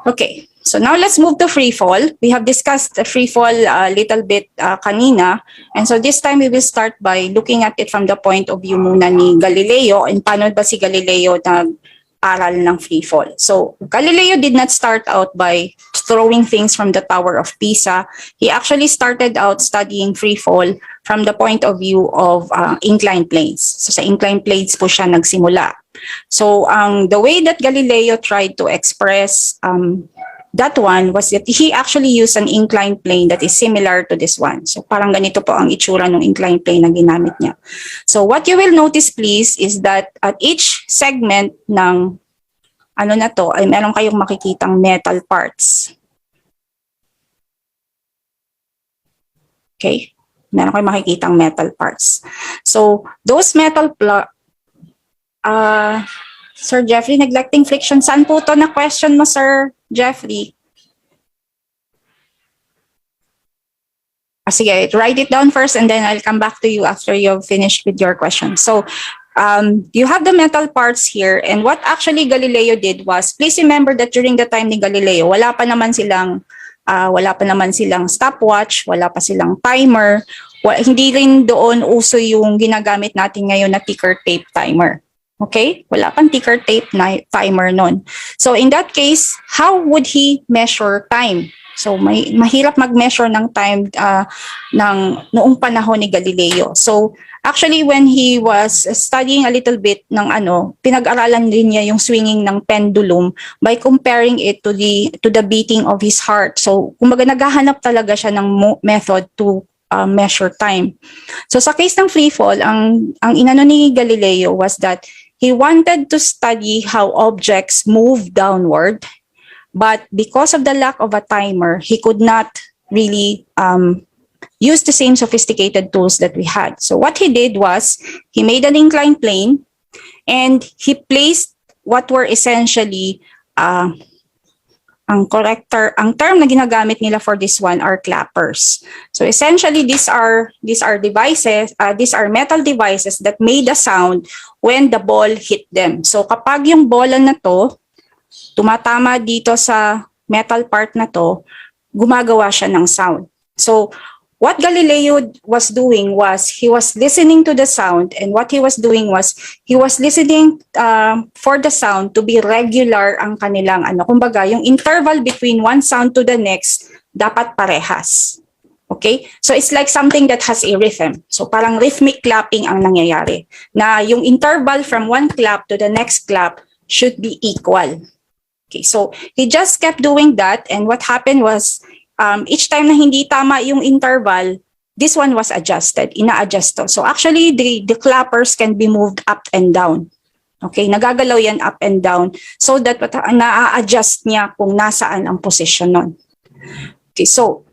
Okay, so now let's move to free fall. We have discussed the free fall a little bit kanina. And so this time we will start by looking at it from the point of view muna ni Galileo and paano ba si Galileo nag-aral ng free fall. So Galileo did not start out by throwing things from the Tower of Pisa. He actually started out studying free fall from the point of view of inclined planes. So sa inclined planes po siya nagsimula. So the way that Galileo tried to express that one was that he actually used an inclined plane that is similar to this one. So parang ganito po ang itsura ng inclined plane na ginamit niya. So what you will notice please is that at each segment ng ano na to ay meron kayong makikitang metal parts. Okay? Meron kayong makikitang metal parts. So those metal Sir Jeffrey, neglecting friction. Saan po to na question mo, Sir Jeffrey? Sige, write it down first and then I'll come back to you after you've finished with your question. So, you have the metal parts here and what actually Galileo did was, please remember that during the time ni Galileo, wala pa naman silang stopwatch, wala pa silang timer, hindi rin doon uso yung ginagamit natin ngayon na ticker tape timer. Okay? Wala pang ticker tape na timer nun. So in that case, how would he measure time? So mahirap mag-measure ng time noong panahon ni Galileo. So actually when he was studying a little bit ng pinag-aralan din niya yung swinging ng pendulum by comparing it to the beating of his heart. So kumbaga naghahanap talaga siya ng method to measure time. So sa case ng free fall, ang inano ni Galileo was that he wanted to study how objects move downward, but because of the lack of a timer, he could not really use the same sophisticated tools that we had. So what he did was, he made an inclined plane, and he placed what were essentially, ang term na ginagamit nila for this one are clappers. So essentially, these are devices, these are metal devices that made a sound when the ball hit them. So kapag yung bola na to tumatama dito sa metal part na to, gumagawa siya ng sound. So what Galileo was doing was he was listening to the sound, and what he was doing was he was listening for the sound to be regular ang kanilang kumbaga yung interval between one sound to the next dapat parehas. Okay? So it's like something that has a rhythm. So parang rhythmic clapping ang nangyayari. Na yung interval from one clap to the next clap should be equal. Okay, so he just kept doing that, and what happened was each time na hindi tama yung interval, this one was adjusted, ina-adjust to. So actually, the clappers can be moved up and down. Okay, nagagalaw yan up and down so that na-adjust niya kung nasaan ang position nun. Okay, so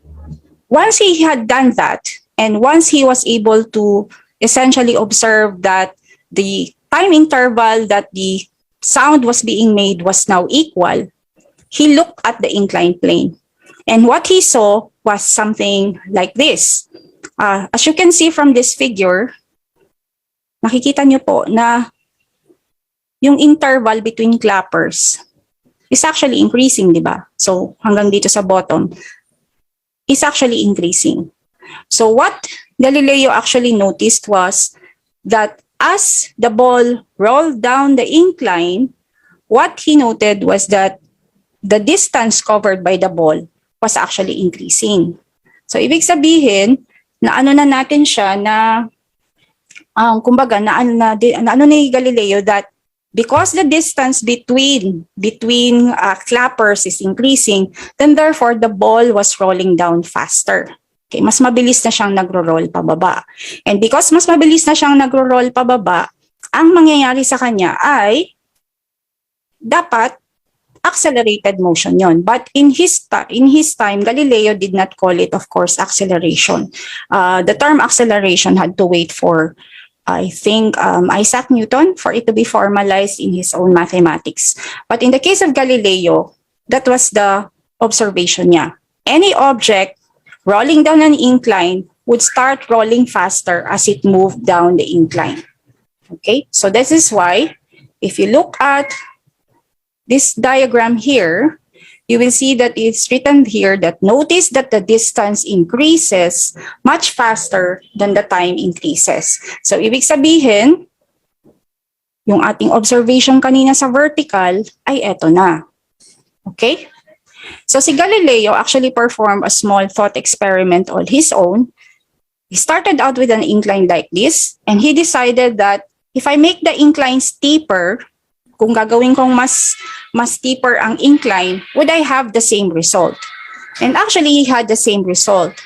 once he had done that, and once he was able to essentially observe that the time interval that the sound was being made was now equal, he looked at the inclined plane. And what he saw was something like this. As you can see from this figure, nakikita niyo po na yung interval between clappers is actually increasing, di ba? So hanggang dito sa bottom is actually increasing. So what Galileo actually noticed was that as the ball rolled down the incline, what he noted was that the distance covered by the ball was actually increasing. So ibig sabihin na na natin siya na kumbaga na ni Galileo that because the distance between clappers is increasing, then therefore the ball was rolling down faster. Okay, mas mabilis na siyang nagro-roll pababa. And because mas mabilis na siyang nagro-roll pababa, ang mangyayari sa kanya ay dapat accelerated motion yon. But in his time, Galileo did not call it, of course, acceleration. The term acceleration had to wait for, I think, Isaac Newton for it to be formalized in his own mathematics. But in the case of Galileo, that was the observation niya. Any object rolling down an incline would start rolling faster as it moved down the incline. Okay, so this is why if you look at this diagram here, you will see that it's written here that notice that the distance increases much faster than the time increases. So, ibig sabihin, yung ating observation kanina sa vertical ay eto na. Okay? So, si Galileo actually performed a small thought experiment on his own. He started out with an incline like this, and he decided that if I make the incline steeper, kung gagawin kong mas steeper ang incline, would I have the same result? And actually, he had the same result.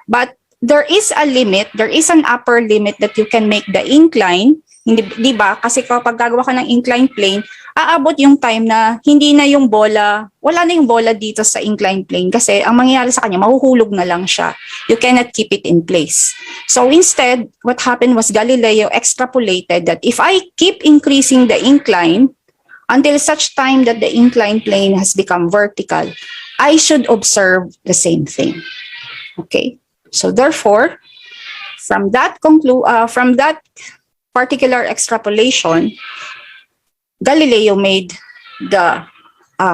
But there is a limit, there is an upper limit that you can make the incline. Hindi, di ba? Kasi kapag gagawa ka ng incline plane, aabot yung time na hindi na yung bola, wala na yung bola dito sa incline plane kasi ang mangyayari sa kanya, mahuhulog na lang siya. You cannot keep it in place. So instead, what happened was Galileo extrapolated that if I keep increasing the incline until such time that the incline plane has become vertical, I should observe the same thing. Okay? So therefore, from that particular extrapolation, Galileo made the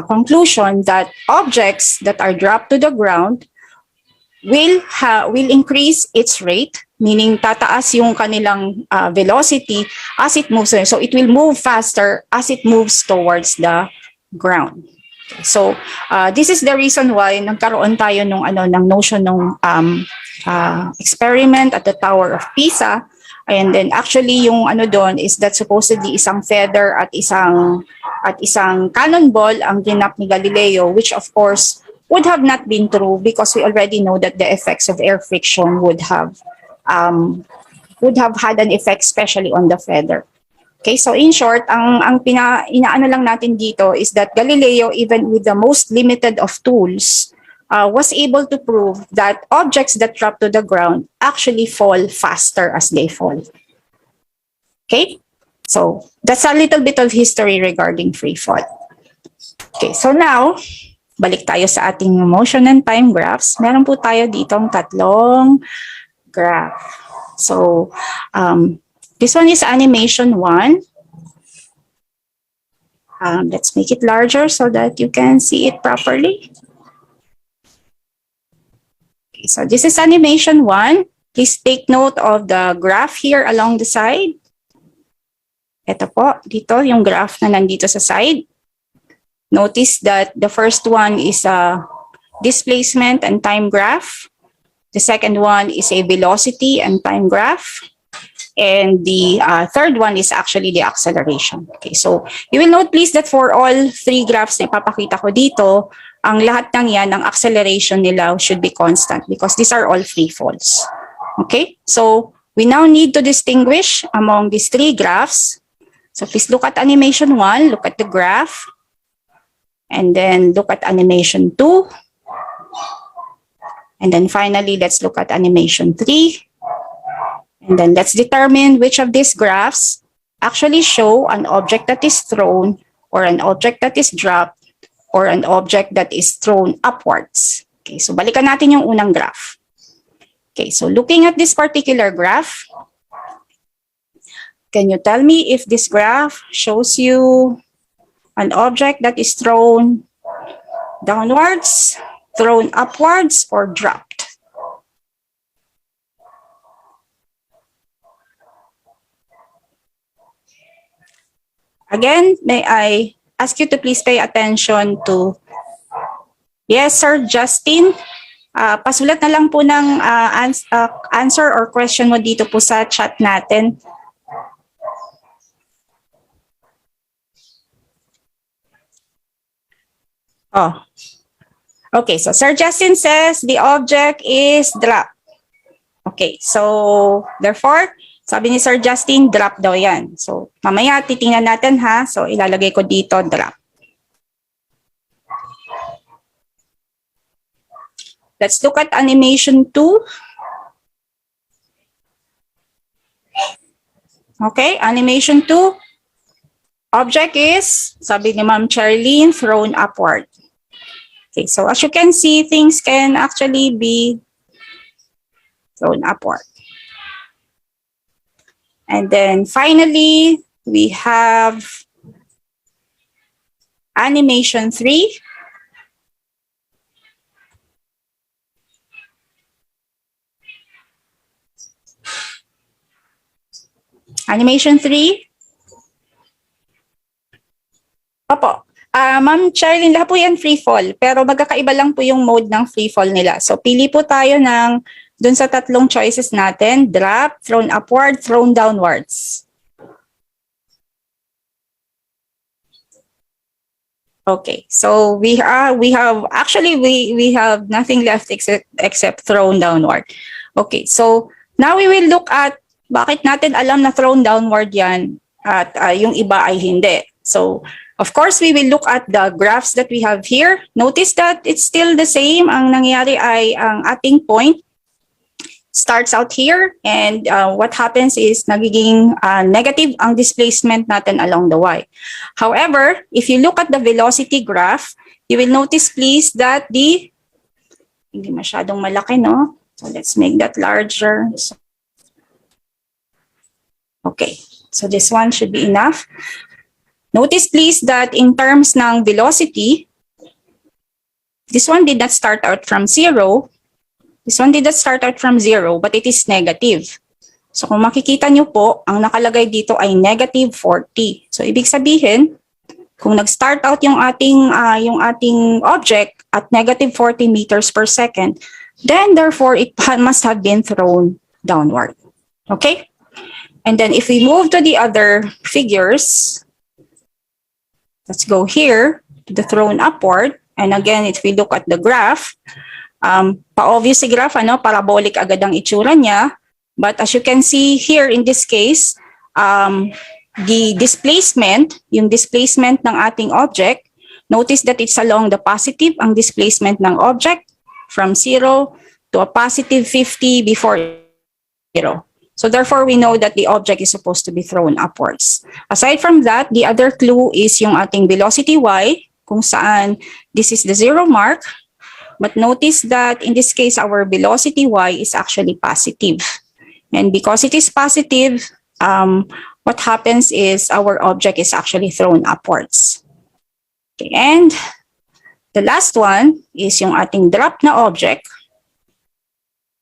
conclusion that objects that are dropped to the ground will increase its rate, meaning tataas yung kanilang velocity as it moves. So it will move faster as it moves towards the ground. So this is the reason why nagkaroon tayo ng notion ng experiment at the Tower of Pisa. And then actually yung doon is that supposedly isang feather at isang cannonball ang ginap ni Galileo, which of course would have not been true because we already know that the effects of air friction would have had an effect especially on the feather. Okay, so in short, ang inaano lang natin dito is that Galileo, even with the most limited of tools, was able to prove that objects that drop to the ground actually fall faster as they fall. Okay, so that's a little bit of history regarding free fall. Okay, so now, balik tayo sa ating motion and time graphs. Meron po tayo ditong tatlong graph. So, this one is animation 1. Let's make it larger so that you can see it properly. Okay, so this is animation 1. Please take note of the graph here along the side. Ito po, dito yung graph na nandito sa side. Notice that the first one is a displacement and time graph. The second one is a velocity and time graph. And the third one is actually the acceleration. Okay, so you will note please that for all three graphs na ipapakita ko dito, ang lahat ng yan, ang acceleration nila should be constant because these are all free falls. Okay, so we now need to distinguish among these three graphs. So please look at animation 1, look at the graph, and then look at animation 2. And then finally, let's look at animation 3. And then let's determine which of these graphs actually show an object that is thrown or an object that is dropped or an object that is thrown upwards. Okay, so balikan natin yung unang graph. Okay, so looking at this particular graph, can you tell me if this graph shows you an object that is thrown downwards, thrown upwards, or dropped? Again, may I ask you to please pay attention to, yes, Sir Justin, pasulat na lang po ng answer or question mo dito po sa chat natin. Oh, okay, so Sir Justin says the object is drop. Okay, so therefore, sabi ni Sir Justin, drop daw yan. So mamaya titingnan natin ha. So ilalagay ko dito, drop. Let's look at animation 2. Okay, animation 2. Object is, sabi ni Ma'am Charlene, thrown upward. Okay, so as you can see, things can actually be thrown upward. And then finally, we have animation 3. Animation 3? Opo. Ma'am Charlene, lahat po yan free fall. Pero magkakaiba lang po yung mode ng free fall nila. So, pili po tayo ng dun sa tatlong choices natin. Drop, thrown upward, thrown downwards. Okay. So, we have nothing left except thrown downward. Okay. So, now we will look at bakit natin alam na thrown downward yan at yung iba ay hindi. So, of course, we will look at the graphs that we have here. Notice that it's still the same. Ang nangyayari ay ang ating point starts out here and what happens is nagiging negative ang displacement natin along the y. However, if you look at the velocity graph, you will notice please that hindi masyadong malaki, no? So let's make that larger. Okay, so this one should be enough. Notice please that in terms ng velocity, this one did not start out from 0. This one did not start out from 0, but it is negative. So kung makikita nyo po, ang nakalagay dito ay negative 40. So ibig sabihin, kung nag-start out yung ating object at negative 40 meters per second, then therefore it must have been thrown downward. Okay? And then if we move to the other figures, let's go here to the thrown upward. And again, if we look at the graph, pa-obvious si graph, parabolic agad ang itsura niya. But as you can see here in this case, the displacement, yung displacement ng ating object, notice that it's along the positive, ang displacement ng object from 0 to a positive 50 before 0. So therefore, we know that the object is supposed to be thrown upwards. Aside from that, the other clue is yung ating velocity y, kung saan this is the 0 mark. But notice that in this case, our velocity y is actually positive. And because it is positive, what happens is our object is actually thrown upwards. Okay, and the last one is yung ating drop na object.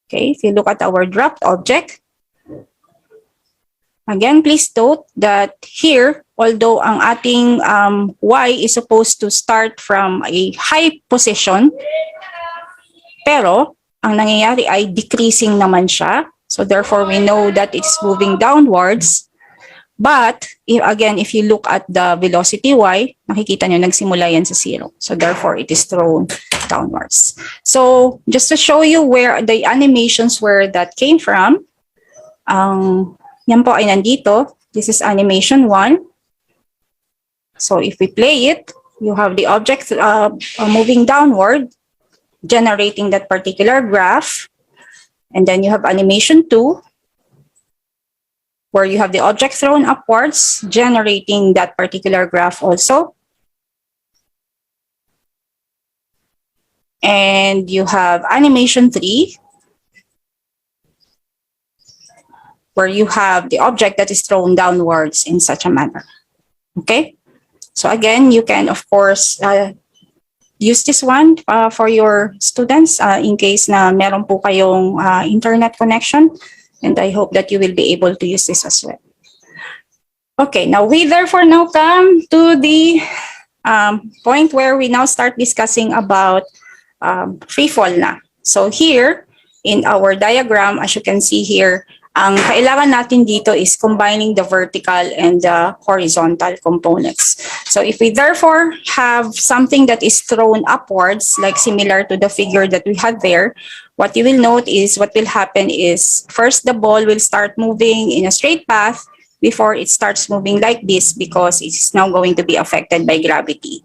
Okay, if you look at our dropped object, again, please note that here, although ang ating y is supposed to start from a high position, pero ang nangyayari ay decreasing naman siya. So therefore, we know that it's moving downwards. But if you look at the velocity y, nakikita nyo nagsimula yan sa 0. So therefore, it is thrown downwards. So just to show you where the animations where that came from, yan po ay nandito. This is animation 1. So if we play it, you have the object moving downward, generating that particular graph. And then you have animation 2, where you have the object thrown upwards, generating that particular graph also. And you have animation 3, where you have the object that is thrown downwards in such a manner. Okay? So again, you can, of course, use this one for your students in case na meron po kayong internet connection. And I hope that you will be able to use this as well. Okay, now we therefore now come to the point where we now start discussing about free fall na. So here, in our diagram, as you can see here, ang kailangan natin dito is combining the vertical and the horizontal components. So if we therefore have something that is thrown upwards, like similar to the figure that we had there, what you will note is what will happen is first the ball will start moving in a straight path before it starts moving like this because it's now going to be affected by gravity.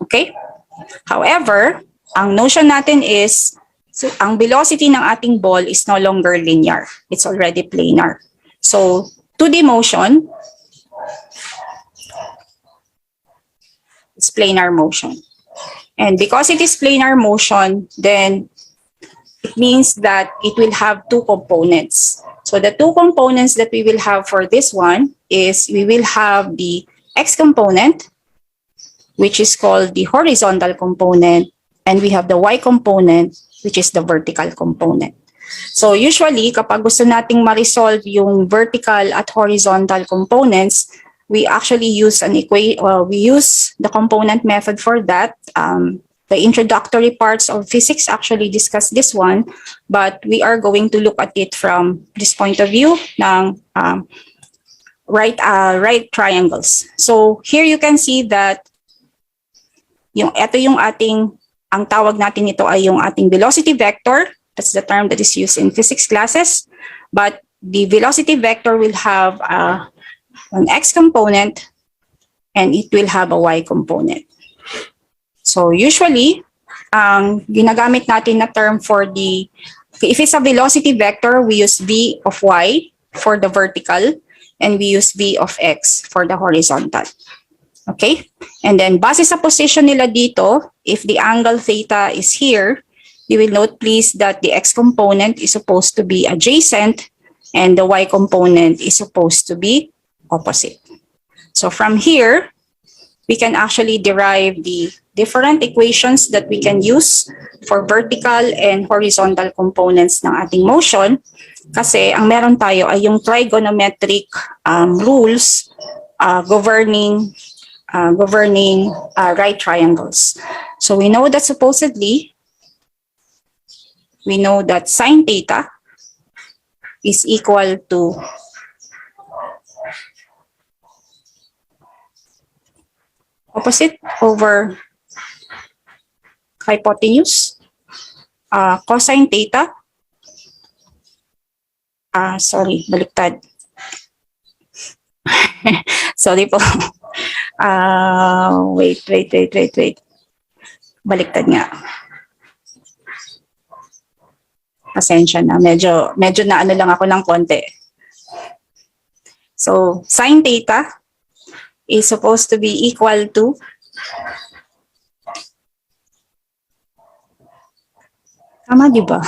Okay? However, ang notion natin is so, ang velocity ng ating ball is no longer linear. It's already planar. So, 2D motion, it's planar motion. And because it is planar motion, then it means that it will have two components. So, the two components that we will have for this one is we will have the x component, which is called the horizontal component, and we have the y component, which is the vertical component. So usually, kapag gusto nating ma-resolve yung vertical at horizontal components, we actually use we use the component method for that. The introductory parts of physics actually discuss this one, but we are going to look at it from this point of view ng right triangles. So here you can see that ito yung ang tawag natin ito ay yung ating velocity vector. That's the term that is used in physics classes. But the velocity vector will have an x component and it will have a y component. So usually, ginagamit natin na term for if it's a velocity vector, we use v of y for the vertical and we use v of x for the horizontal. Okay? And then, base sa position nila dito, if the angle theta is here, you will note please that the x component is supposed to be adjacent and the y component is supposed to be opposite. So from here, we can actually derive the different equations that we can use for vertical and horizontal components ng ating motion. Kasi ang meron tayo ay yung trigonometric rules governing right triangles. So we know that supposedly, we know that sine theta is equal to opposite over hypotenuse. Cosine theta, sorry, baliktad. Sorry po. Wait. Baliktad nga. Pasensya na. Medyo na ano lang ako ng konti. So, sine theta is supposed to be equal to tama, di ba?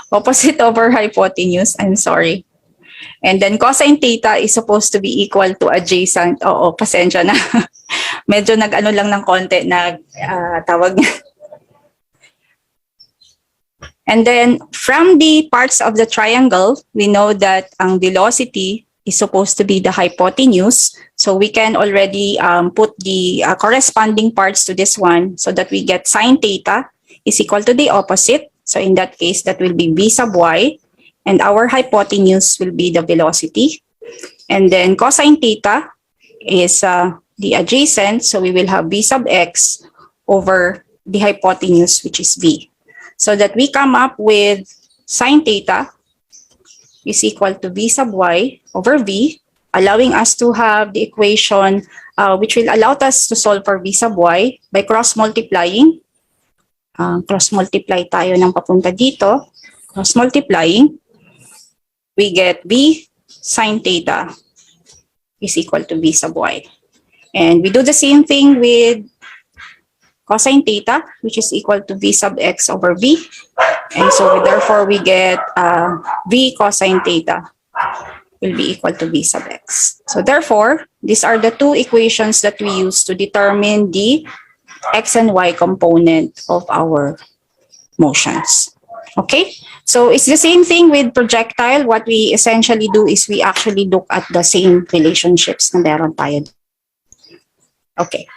Opposite over hypotenuse. I'm sorry. And then cosine theta is supposed to be equal to adjacent. Oo, pasensya na. Medyo nag-ano lang ng konti na tawag niya. And then from the parts of the triangle, we know that ang velocity is supposed to be the hypotenuse. So we can already put the corresponding parts to this one so that we get sine theta is equal to the opposite. So in that case, that will be v sub y. And our hypotenuse will be the velocity. And then cosine theta is the adjacent. So we will have v sub x over the hypotenuse, which is v. So that we come up with sine theta is equal to v sub y over v, allowing us to have the equation which will allow us to solve for v sub y by cross-multiplying. Cross-multiply tayo ng papunta dito. Cross-multiplying, we get v sine theta is equal to v sub y. And we do the same thing with cosine theta, which is equal to v sub x over v. And so therefore we get v cosine theta will be equal to v sub x. So therefore, these are the two equations that we use to determine the x and y component of our motions. Okay? So it's the same thing with projectile. What we essentially do is we actually look at the same relationships na meron tayo. Okay.